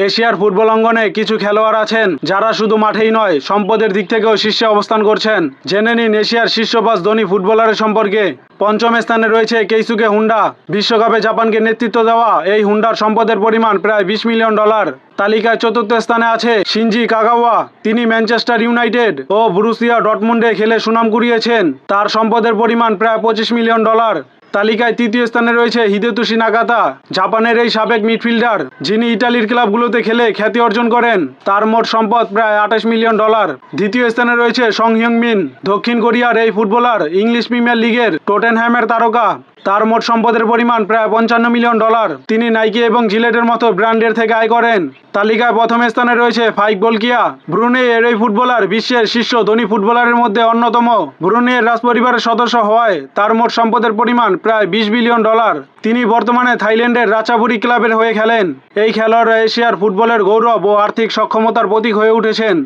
এশিয়ার ফুটবল অঙ্গনে কিছু খেলোয়াড় আছেন যারা শুধু মাঠেই নয় সম্পদের দিক থেকেও শীর্ষে অবস্থান করছেন। জেনে নিন এশিয়ার শীর্ষ 5 ধনী ফুটবলারের সম্পর্কে। পঞ্চম স্থানে রয়েছে কেইসুকে হুন্ডা। বিশ্বকাপে জাপানকে নেতৃত্ব দেওয়া এই হুন্ডার সম্পদের পরিমাণ প্রায় $20 মিলিয়ন। তালিকায় চতুর্থ স্থানে আছে শিনজি কাগাওয়া। তিনি ম্যানচেস্টার ইউনাইটেড ও বরুসিয়া ডর্টমুন্ডে খেলে সুনাম কুড়িয়েছেন। তার সম্পদের পরিমাণ প্রায় $25 মিলিয়ন। তালিকায় তৃতীয় স্থানে রয়েছে হিদেতোশি নাগাতা। জাপানের এই সাবেক মিডফিল্ডার, যিনি ইতালির ক্লাবগুলোতে খেলে খ্যাতি অর্জন করেন। তার মোট সম্পদ প্রায় $28 মিলিয়ন। দ্বিতীয় স্থানে রয়েছে সং হিউং মিন। দক্ষিণ কোরিয়ার এই ফুটবলার ইংলিশ প্রিমিয়ার লিগের টটেনহ্যামের তারকা। তার মোট সম্পদের পরিমাণ প্রায় $55 মিলিয়ন। তিনি নাইকি এবং জিলেটের মতো ব্র্যান্ডের থেকে আয় করেন। তালিকায় প্রথম স্থানে রয়েছে ফাইক বলকিয়া। ব্রুনেইয়ের এই ফুটবলার বিশ্বের শীর্ষ ধনী ফুটবলারের মধ্যে অন্যতম। ব্রুনেইয়ের রাজপরিবারের সদস্য হওয়ায় তার মোট সম্পদের পরিমাণ প্রায় $20 বিলিয়ন। তিনি বর্তমানে থাইল্যান্ডের রাচাবুরি ক্লাবের হয়ে খেলেন। এই খেলোয়াড়রা এশিয়ার ফুটবলের গৌরব ও আর্থিক সক্ষমতার প্রতীক হয়ে উঠেছেন।